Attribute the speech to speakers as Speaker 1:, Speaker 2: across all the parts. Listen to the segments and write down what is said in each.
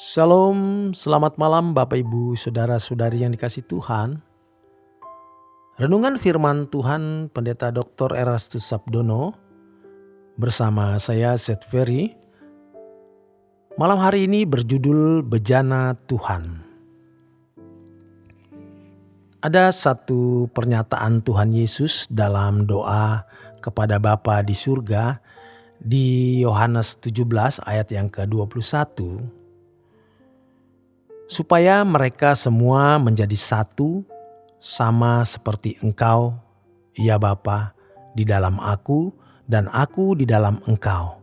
Speaker 1: Shalom, selamat malam Bapak Ibu Saudara-saudari yang dikasihi Tuhan. Renungan firman Tuhan Pendeta Dr. Erastus Sabdono bersama saya Seth Ferry. Malam hari ini berjudul Bejana Tuhan. Ada satu pernyataan Tuhan Yesus dalam doa kepada Bapa di surga di Yohanes 17 ayat yang ke-21. Supaya mereka semua menjadi satu, sama seperti Engkau, ya Bapa, di dalam Aku dan Aku di dalam Engkau,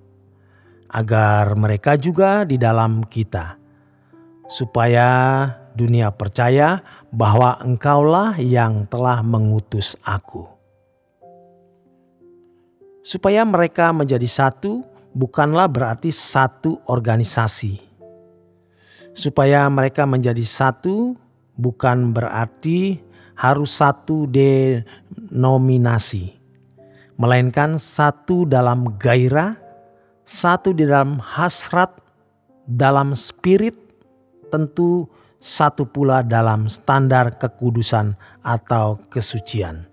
Speaker 1: agar mereka juga di dalam kita, supaya dunia percaya bahwa Engkaulah yang telah mengutus Aku. Supaya mereka menjadi satu bukanlah berarti satu organisasi. Supaya mereka menjadi satu bukan berarti harus satu denominasi, melainkan satu dalam gairah, satu di dalam hasrat, dalam spirit, tentu satu pula dalam standar kekudusan atau kesucian,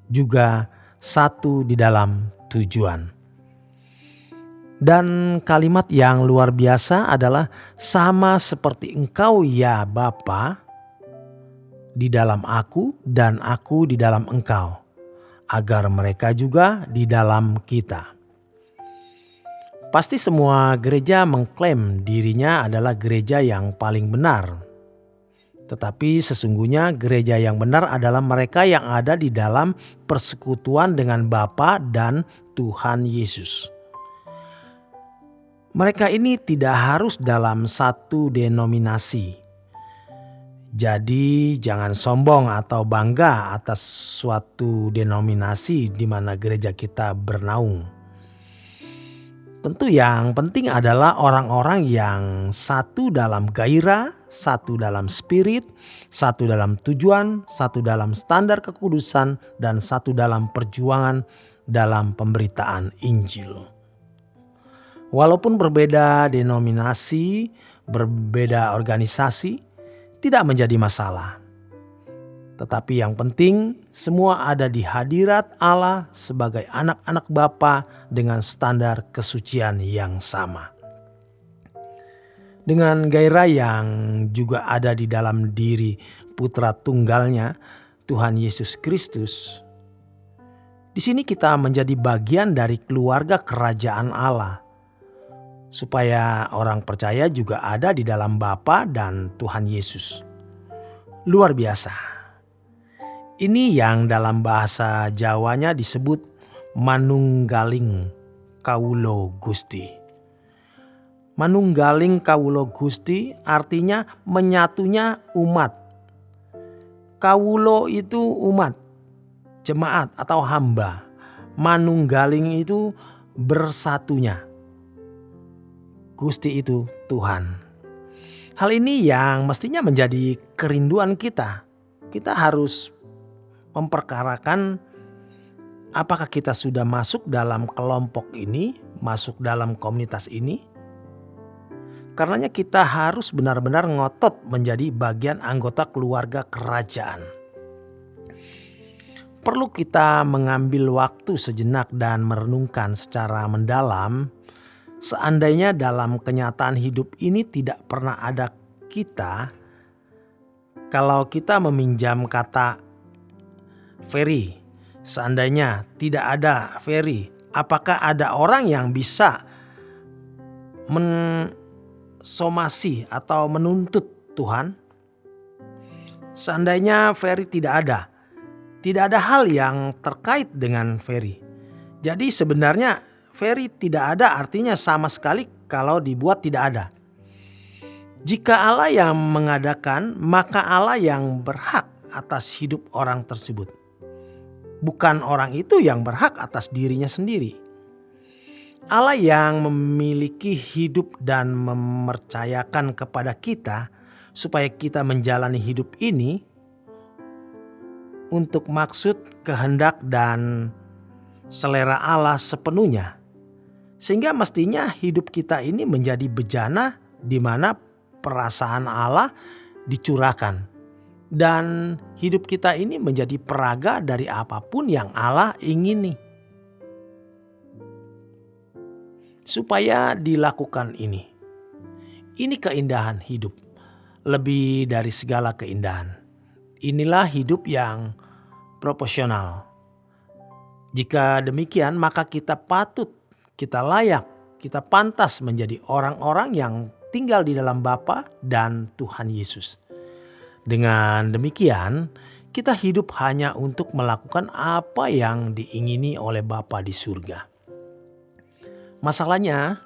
Speaker 1: juga satu di dalam tujuan. Dan kalimat yang luar biasa adalah sama seperti Engkau ya Bapa di dalam Aku dan Aku di dalam Engkau, agar mereka juga di dalam kita. Pasti semua gereja mengklaim dirinya adalah gereja yang paling benar. Tetapi sesungguhnya gereja yang benar adalah mereka yang ada di dalam persekutuan dengan Bapa dan Tuhan Yesus. Mereka ini tidak harus dalam satu denominasi. Jadi jangan sombong atau bangga atas suatu denominasi di mana gereja kita bernaung. Tentu yang penting adalah orang-orang yang satu dalam gairah, satu dalam spirit, satu dalam tujuan, satu dalam standar kekudusan, dan satu dalam perjuangan dalam pemberitaan Injil. Walaupun berbeda denominasi, berbeda organisasi, tidak menjadi masalah. Tetapi yang penting semua ada di hadirat Allah sebagai anak-anak Bapa dengan standar kesucian yang sama. Dengan gairah yang juga ada di dalam diri Putra Tunggalnya, Tuhan Yesus Kristus. Di sini kita menjadi bagian dari keluarga kerajaan Allah. Supaya orang percaya juga ada di dalam Bapa dan Tuhan Yesus. Luar biasa. Ini yang dalam bahasa Jawanya disebut manunggaling kawulo Gusti. Manunggaling kawulo Gusti artinya menyatunya umat. Kawulo itu umat, jemaat atau hamba. Manunggaling itu bersatunya. Gusti itu Tuhan. Hal ini yang mestinya menjadi kerinduan kita. Kita harus memperkarakan apakah kita sudah masuk dalam kelompok ini, masuk dalam komunitas ini. Karenanya kita harus benar-benar ngotot menjadi bagian anggota keluarga kerajaan. Perlu kita mengambil waktu sejenak dan merenungkan secara mendalam. Seandainya dalam kenyataan hidup ini tidak pernah ada kita, kalau kita meminjam kata Ferry, seandainya tidak ada Ferry, apakah ada orang yang bisa mensomasi atau menuntut Tuhan? Seandainya Ferry tidak ada hal yang terkait dengan Ferry. Jadi sebenarnya Ferry tidak ada artinya sama sekali kalau dibuat tidak ada. Jika Allah yang mengadakan, maka Allah yang berhak atas hidup orang tersebut. Bukan orang itu yang berhak atas dirinya sendiri. Allah yang memiliki hidup dan mempercayakan kepada kita supaya kita menjalani hidup ini untuk maksud, kehendak, dan selera Allah sepenuhnya. Sehingga mestinya hidup kita ini menjadi bejana di mana perasaan Allah dicurahkan. Dan hidup kita ini menjadi peraga dari apapun yang Allah ingini. Supaya dilakukan ini. Ini keindahan hidup. Lebih dari segala keindahan. Inilah hidup yang proporsional. Jika demikian maka kita patut, kita layak, kita pantas menjadi orang-orang yang tinggal di dalam Bapa dan Tuhan Yesus. Dengan demikian, kita hidup hanya untuk melakukan apa yang diingini oleh Bapa di surga. Masalahnya,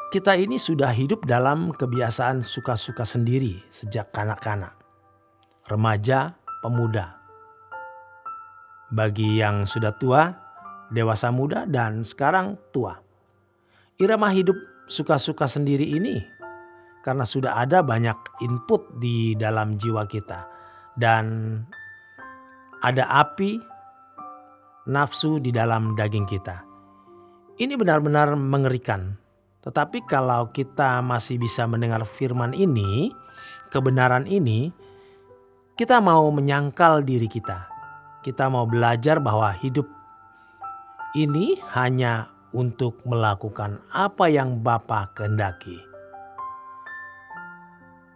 Speaker 1: kita ini sudah hidup dalam kebiasaan suka-suka sendiri sejak kanak-kanak, remaja, pemuda. Bagi yang sudah tua, dewasa muda, dan sekarang tua. Irama hidup suka-suka sendiri ini karena sudah ada banyak input di dalam jiwa kita. Dan ada api nafsu di dalam daging kita. Ini benar-benar mengerikan. Tetapi kalau kita masih bisa mendengar firman ini, kebenaran ini, kita mau menyangkal diri kita. Kita mau belajar bahwa hidup ini hanya untuk melakukan apa yang Bapa kehendaki.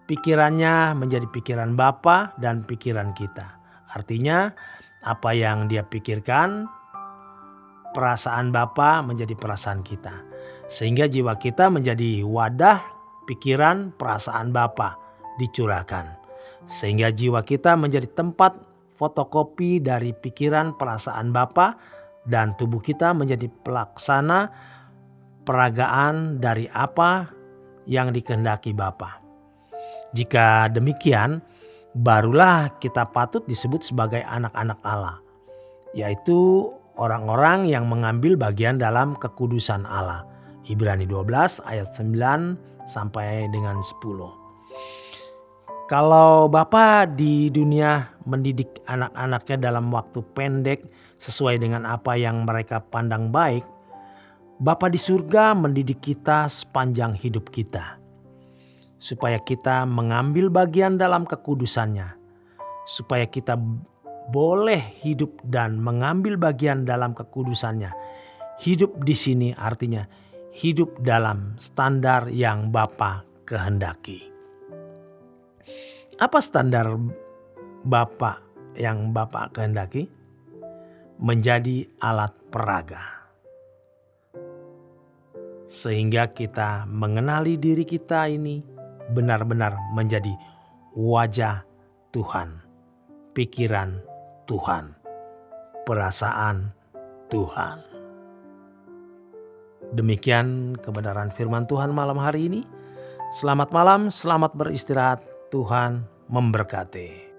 Speaker 1: Pikirannya menjadi pikiran Bapa dan pikiran kita. Artinya apa yang Dia pikirkan, perasaan Bapa menjadi perasaan kita. Sehingga jiwa kita menjadi wadah pikiran perasaan Bapa dicurahkan. Sehingga jiwa kita menjadi tempat fotokopi dari pikiran perasaan Bapa dan tubuh kita menjadi pelaksana peragaan dari apa yang dikehendaki Bapa. Jika demikian, barulah kita patut disebut sebagai anak-anak Allah, yaitu orang-orang yang mengambil bagian dalam kekudusan Allah. Ibrani 12 ayat 9 sampai dengan 10. Kalau Bapa di dunia mendidik anak-anaknya dalam waktu pendek sesuai dengan apa yang mereka pandang baik, Bapa di surga mendidik kita sepanjang hidup kita. Supaya kita mengambil bagian dalam kekudusannya. Supaya kita boleh hidup dan mengambil bagian dalam kekudusannya. Hidup di sini artinya hidup dalam standar yang Bapa kehendaki. Apa standar Bapa yang Bapa kehendaki? Menjadi alat peraga. Sehingga kita mengenali diri kita ini benar-benar menjadi wajah Tuhan, pikiran Tuhan, perasaan Tuhan. Demikian kebenaran firman Tuhan malam hari ini. Selamat malam, selamat beristirahat. Tuhan memberkati.